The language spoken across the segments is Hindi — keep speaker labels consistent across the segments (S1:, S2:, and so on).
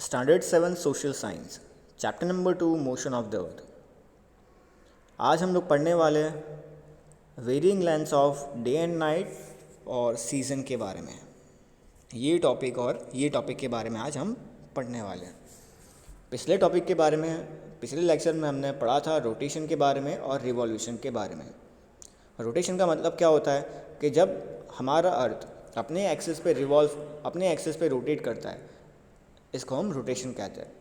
S1: Standard 7 social science chapter number 2 motion of the earth. आज हम लोग पढ़ने वाले हैं varying lengths of day and night और सीज़न के बारे में। ये टॉपिक के बारे में आज हम पढ़ने वाले हैं। पिछले लेक्चर में हमने पढ़ा था रोटेशन के बारे में और रिवॉल्यूशन के बारे में। रोटेशन का मतलब क्या होता है कि जब हमारा अर्थ अपने एक्सिस पे रोटेट करता है, इसको हम रोटेशन कहते हैं।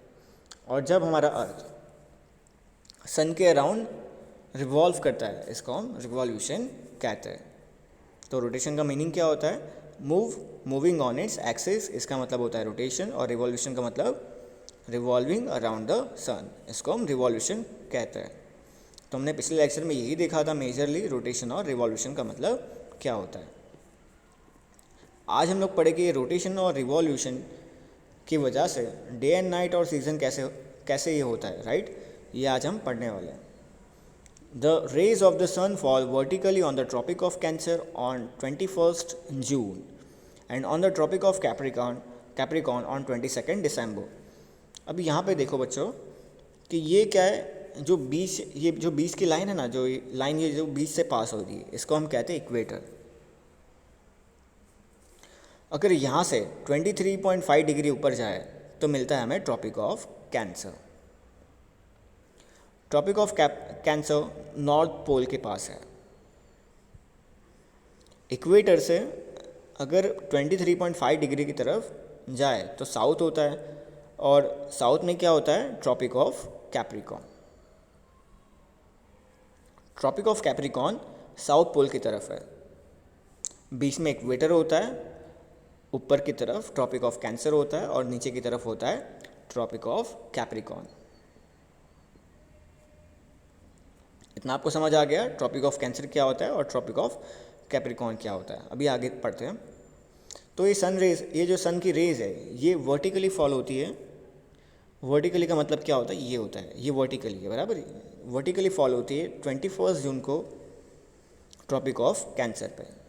S1: और जब हमारा अर्थ सन के अराउंड रिवॉल्व करता है, इसको हम रिवॉल्यूशन कहते हैं। तो रोटेशन का मीनिंग क्या होता है? मूविंग ऑन इट्स एक्सिस, इसका मतलब होता है रोटेशन। और रिवॉल्यूशन का मतलब रिवॉल्विंग अराउंड द सन, इसको हम रिवॉल्यूशन कहते हैं। तो हमने पिछले लेक्चर में यही देखा था मेजरली रोटेशन और रिवॉल्यूशन का मतलब क्या होता है। आज हम लोग पढ़ेंगे रोटेशन और रिवॉल्यूशन की वजह से डे एंड नाइट और सीज़न कैसे ये होता है, राइट? ये आज हम पढ़ने वाले हैं। The rays of the sun fall vertically on the Tropic of Cancer on 21st June and on the Tropic of Capricorn on 22nd December. अभी यहाँ पे देखो बच्चों कि ये क्या है, जो बीच की लाइन है ना, ये जो बीच से पास हो रही है, इसको हम कहते हैं इक्वेटर। अगर यहाँ से 23.5 डिग्री ऊपर जाए तो मिलता है हमें Tropic of Cancer. Tropic of Cancer North Pole के पास है। इक्वेटर से अगर 23.5 डिग्री की तरफ जाए तो साउथ होता है, और साउथ में क्या होता है? Tropic of Capricorn. Tropic of Capricorn South Pole की तरफ है, बीच में इक्वेटर होता है, ऊपर की तरफ ट्रॉपिक ऑफ कैंसर होता है और नीचे की तरफ होता है ट्रॉपिक ऑफ कैप्रिकॉन। इतना आपको समझ आ गया ट्रॉपिक ऑफ कैंसर क्या होता है और ट्रॉपिक ऑफ कैप्रिकॉन क्या होता है। अभी आगे पढ़ते हैं। तो ये जो सन की रेज है, ये वर्टिकली फॉल होती है। वर्टिकली का मतलब क्या होता है? ये होता है, ये वर्टिकली है, बराबर। वर्टिकली फॉल होती है 21 जून को ट्रॉपिक ऑफ कैंसर पे,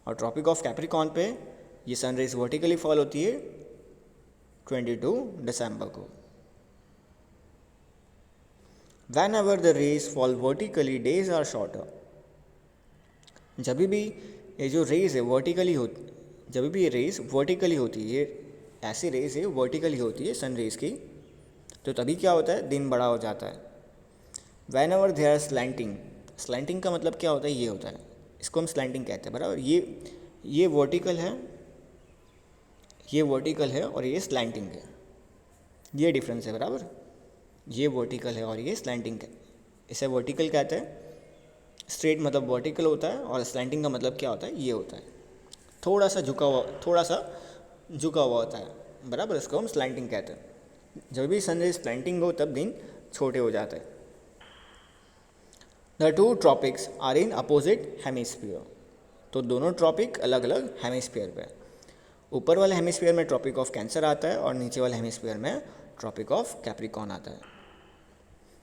S1: और ट्रॉपिक ऑफ कैप्रिकॉन पे ये सन रेज वर्टिकली फॉल होती है 22 दिसंबर को। Whenever the rays fall vertically days are shorter. जब भी ये जो रेज है जब भी ये रेज वर्टिकली होती है, ये ऐसी रेज है वर्टिकली होती है सन रेज की, तो तभी क्या होता है? दिन बड़ा हो जाता है। Whenever they are slanting का मतलब क्या होता है? ये होता है, इसको हम स्लैंटिंग कहते हैं, बराबर। ये वर्टिकल है और ये स्लैंटिंग है, ये डिफरेंस है, बराबर। ये वर्टिकल है और ये स्लैंटिंग है। इसे वर्टिकल कहते हैं, स्ट्रेट मतलब वर्टिकल होता है, और स्लैंटिंग का मतलब क्या होता है? ये होता है, थोड़ा सा झुका हुआ होता है, बराबर। इसको हम स्लैंटिंग कहते हैं। जब भी सनराइज स्लैंटिंग हो तब दिन छोटे हो जाते हैं। The two tropics are in opposite hemisphere. तो दोनों ट्रॉपिक अलग अलग हेमिस्फीयर पे। ऊपर वाले हेमिस्फीयर में ट्रॉपिक ऑफ कैंसर आता है और नीचे वाले हेमिस्फीयर में ट्रॉपिक ऑफ कैप्रिकॉन आता है।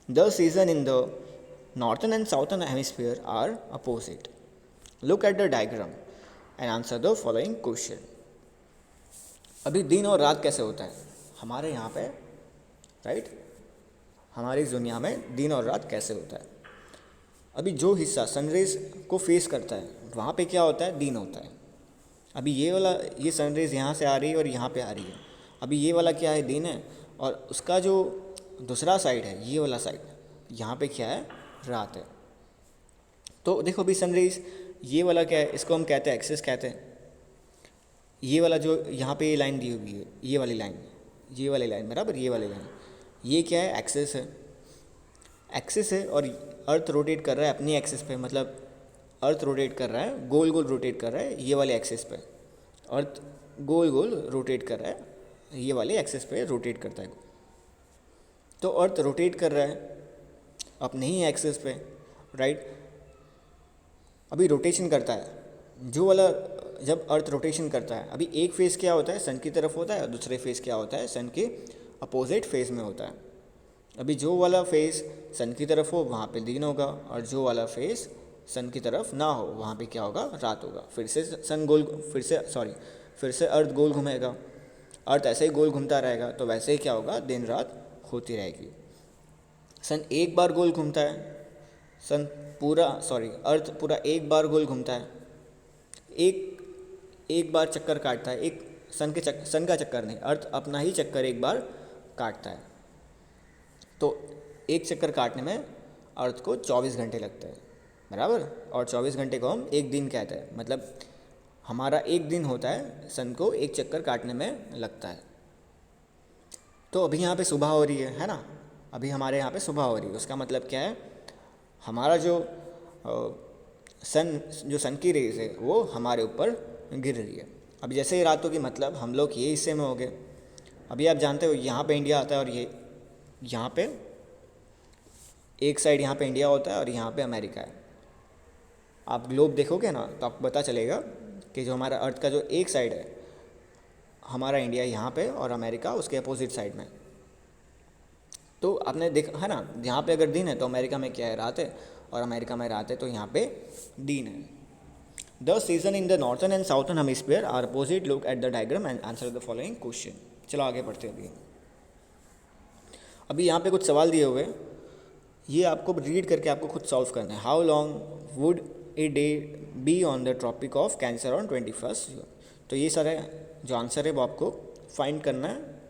S1: The season in the northern and southern hemisphere are opposite. Look at the diagram and answer the following question. अभी दिन और रात कैसे होता है हमारे यहाँ पे, राइट? हमारी दुनिया में दिन और रात कैसे होता है? अभी जो हिस्सा सनरेज को फेस करता है वहाँ पे क्या होता है? दिन होता है। अभी ये सनरेज यहाँ से आ रही है और यहाँ पे आ रही है। अभी ये वाला क्या है? दिन है। और उसका जो दूसरा साइड है, ये वाला साइड, यहाँ पे क्या है? रात है। तो देखो अभी सनरेज, ये वाला क्या है? इसको हम कहते हैं एक्सिस कहते हैं। ये वाला जो यहाँ पे ये लाइन दी हुई है, ये वाली लाइन, बराबर, ये वाली लाइन, ये क्या है? एक्सिस है। और अर्थ रोटेट कर रहा है अपनी एक्सिस पे, मतलब अर्थ रोटेट कर रहा है, गोल गोल रोटेट कर रहा है ये वाले एक्सिस पे। अर्थ गोल गोल रोटेट कर रहा है, ये वाले एक्सिस पे रोटेट करता है। तो अर्थ रोटेट कर रहा है अपने ही एक्सिस पे, राइट? अभी रोटेशन करता है जो वाला, जब अर्थ रोटेशन करता है, अभी एक फेस क्या होता है? सन की तरफ होता है, और दूसरे फेस क्या होता है? सन के अपोजिट फेस में होता है। अभी जो वाला फेस सन की तरफ हो वहाँ पे दिन होगा, और जो वाला फेस सन की तरफ ना हो वहाँ पे क्या होगा? रात होगा। फिर से अर्थ गोल घूमेगा, अर्थ ऐसे ही गोल घूमता रहेगा तो वैसे ही क्या होगा, दिन रात होती रहेगी। सन एक बार गोल घूमता है, अर्थ पूरा एक बार गोल घूमता है, एक बार चक्कर काटता है, एक सन का चक्कर नहीं, अर्थ अपना ही चक्कर एक बार काटता है। तो एक चक्कर काटने में अर्थ को 24 घंटे लगते हैं, बराबर। और 24 घंटे को हम एक दिन कहते हैं, मतलब हमारा एक दिन होता है सन को एक चक्कर काटने में लगता है। तो अभी यहाँ पे सुबह हो रही है ना, अभी हमारे यहाँ पे सुबह हो रही है, उसका मतलब क्या है, हमारा जो सन की रेज है वो हमारे ऊपर गिर रही है। अब जैसे ही रात होगी मतलब हम लोग ये हिस्से में हो गए। अभी आप जानते हो यहाँ पे इंडिया आता है और ये यहाँ पे एक साइड यहाँ पे इंडिया होता है और यहाँ पे अमेरिका है। आप ग्लोब देखोगे ना तो आपको पता चलेगा कि जो हमारा अर्थ का जो एक साइड है, हमारा इंडिया यहाँ पे और अमेरिका उसके अपोजिट साइड में। तो आपने देखा है ना, यहाँ पे अगर दिन है तो अमेरिका में क्या है, रात है, और अमेरिका में रात है तो यहाँ पे दिन है। The season in the northern and southern hemisphere are opposite. Look at the diagram and answer the following question. चलो आगे पढ़ते हैं। अभी यहाँ पे कुछ सवाल दिए हुए, ये आपको रीड करके आपको खुद सॉल्व करना है। How long would a day be on the Tropic of Cancer on 21st। तो ये सारे जो आंसर है वो आपको फाइंड करना है,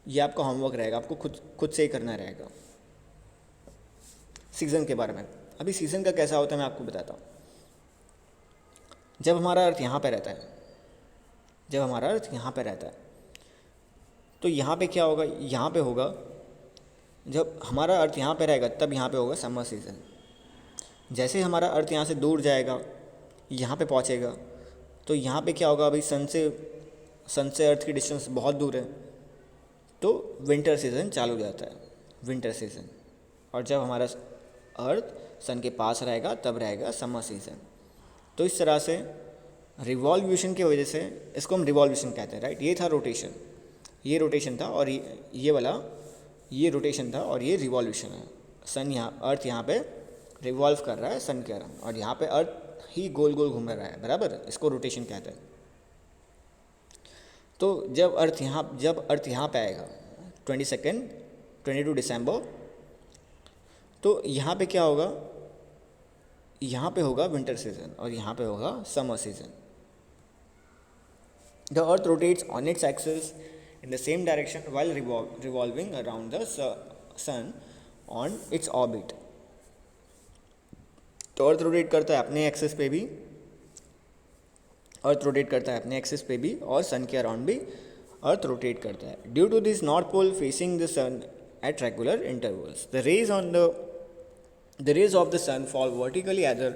S1: ये आपका होमवर्क रहेगा, आपको खुद से ही करना रहेगा। सीज़न के बारे में, अभी सीज़न का कैसा होता है मैं आपको बताता हूँ। जब हमारा अर्थ यहाँ पे रहता है, तो यहाँ पे क्या होगा, यहाँ पे होगा, जब हमारा अर्थ यहाँ पे रहेगा तब यहाँ पे होगा समर सीज़न। जैसे हमारा अर्थ यहाँ से दूर जाएगा, यहाँ पे पहुँचेगा, तो यहाँ पे क्या होगा, अभी सन से अर्थ की डिस्टेंस बहुत दूर है, तो विंटर सीज़न चालू हो जाता है, विंटर सीज़न। और जब हमारा अर्थ सन के पास रहेगा तब रहेगा समर सीज़न। तो इस तरह से रिवॉल्यूशन की वजह से, इसको हम रिवॉल्यूशन कहते हैं, राइट। ये था रोटेशन, ये रोटेशन था, और ये वाला ये रोटेशन था, और ये रिवॉल्यूशन है। अर्थ यहाँ पे रिवॉल्व कर रहा है सन के अराउंड, और यहाँ पे अर्थ ही गोल गोल घूम रहा है, बराबर। इसको रोटेशन कहते हैं। तो जब अर्थ यहाँ पे आएगा 22 दिसंबर, तो यहाँ पे क्या होगा, यहाँ पे होगा विंटर सीजन और यहाँ पे होगा summer season. The earth rotates on its axis in the same direction while revolving around the sun on its orbit। तो अर्थ रोटेट करता है अपने एक्सिस पे भी, और सन के अराउंड भी अर्थ रोटेट करता है। Due to this North Pole facing the sun at regular intervals, the rays of the sun fall vertically either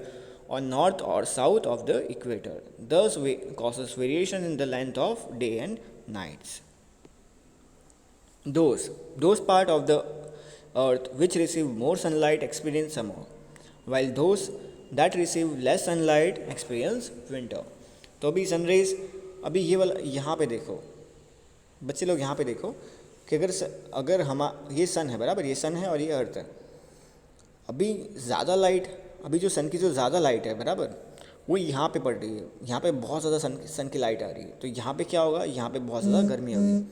S1: on north or south of the equator, thus causes variation in the length of day and nights। Those part of the earth which receive more sunlight experience summer, while those that receive less sunlight experience winter। तो अभी सनरेज, अभी ये वाला यहाँ पे देखो बच्चे लोग, यहाँ पे देखो कि अगर ये सन है, बराबर, ये सन है और ये अर्थ है। अभी ज़्यादा लाइट, अभी जो सन की जो ज़्यादा लाइट है, बराबर, वो यहाँ पे पड़ रही है, यहाँ पे बहुत ज़्यादा सन की लाइट आ रही है, तो यहाँ पे क्या होगा, यहाँ पे बहुत ज़्यादा गर्मी होगी।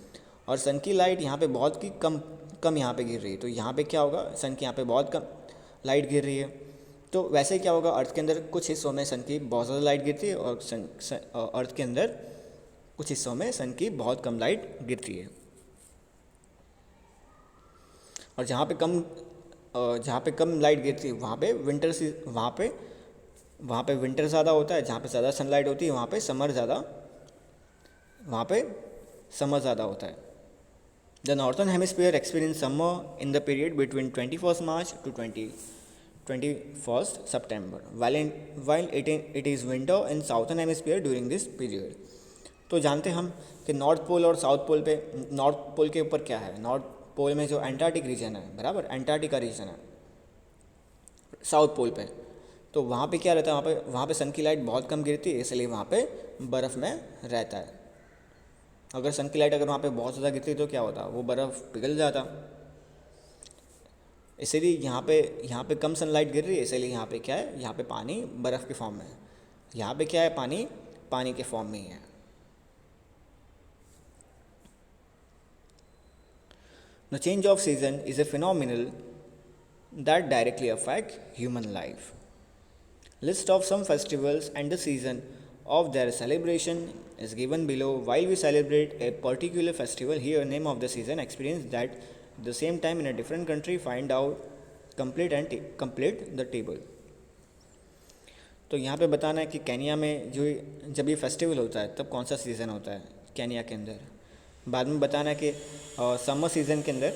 S1: और सन की लाइट यहाँ पे बहुत की कम यहाँ पे गिर रही है, तो यहाँ पे क्या होगा, सन की यहाँ पे बहुत कम लाइट गिर रही है। तो वैसे क्या होगा, अर्थ के अंदर कुछ हिस्सों में सन की बहुत ज़्यादा लाइट गिरती है, और अर्थ के अंदर कुछ हिस्सों में सन की बहुत कम लाइट गिरती है। और जहाँ पे कम लाइट गिरती है वहाँ पे विंटर ज़्यादा होता है, जहाँ पे ज़्यादा सनलाइट होती है वहाँ पे समर ज़्यादा होता है। The northern hemisphere experience summer in the period between 21st March to 21st September, while it is winter in southern hemisphere during this period। तो जानते हम कि नॉर्थ पोल और साउथ पोल पे, नॉर्थ पोल के ऊपर क्या है, नॉर्थ पोल में जो एंटार्क्टिक रीजन है, बराबर, एंटार्क्टिका रीजन है साउथ पोल पे। तो वहाँ पे क्या रहता है, वहाँ पे सन की लाइट बहुत कम गिरती है, इसलिए वहाँ पे बर्फ़ में रहता है। अगर सन की लाइट अगर वहाँ पे बहुत ज़्यादा गिरती तो क्या होता, वो बर्फ़ पिघल जाता। इसीलिए यहाँ पे कम सनलाइट गिर रही है, इसलिए यहाँ पे क्या है, यहाँ पे पानी बर्फ़ के फॉर्म में है, यहाँ पे क्या है, पानी के फॉर्म में ही है। The change off season is a phenomenal that directly affect human life. List of some festivals and the season of their celebration is given below. While we celebrate a particular festival, here name of the season, experience that the same time in a different country, find out, complete the table. तो यहाँ पे बताना है कि केनिया में जो जब ये फेस्टिवल होता है तब कौन सा सीज़न होता है केनिया के अंदर। बाद में बताना है कि समर सीज़न के अंदर,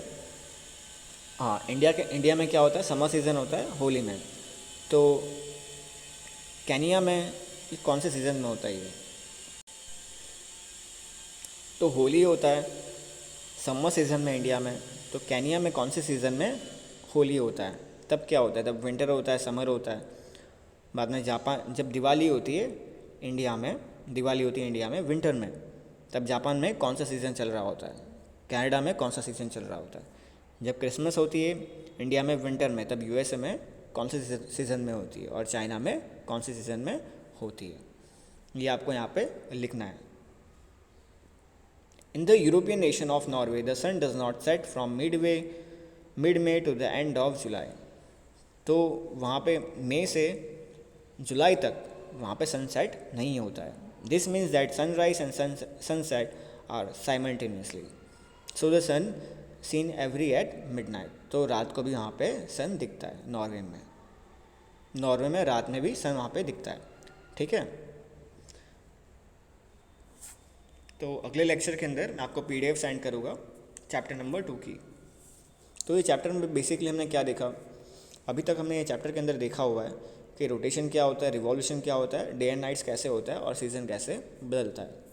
S1: हाँ, इंडिया में क्या होता है, समर सीज़न होता है होली में। तो केनिया में ये कौन से सीज़न में होता है ये? तो होली होता है समर सीज़न में इंडिया में, तो केनिया में कौन से सीज़न में होली होता है? तब क्या होता है? तब विंटर होता है, समर होता है। बाद में जापान, जब दिवाली होती है इंडिया में विंटर में, तब जापान में कौन सा सीज़न चल रहा होता है? कनाडा में कौन सा सीज़न चल रहा होता है? जब क्रिसमस होती है इंडिया में विंटर में, तब यूएसए में कौन से सीज़न में होती है? और चाइना में कौन से सीज़न में होती है? ये आपको यहाँ पे लिखना है। In the European nation of Norway the sun does not set from mid May to the end of July. तो वहाँ पे मई से जुलाई तक वहाँ पे सनसेट नहीं होता है। This means that sunrise and sunset are simultaneously, so the sun seen every at midnight. तो रात को भी वहाँ पे सन दिखता है नॉर्वे में रात में भी सन वहाँ पे दिखता है। ठीक है, तो अगले लेक्चर के अंदर मैं आपको PDF सेंड करूँगा चैप्टर नंबर 2 की। तो ये चैप्टर में बेसिकली हमने क्या देखा, अभी तक हमने ये चैप्टर के अंदर देखा हुआ है कि रोटेशन क्या होता है, रिवॉल्यूशन क्या होता है, डे एंड नाइट्स कैसे होता है और सीज़न कैसे बदलता है।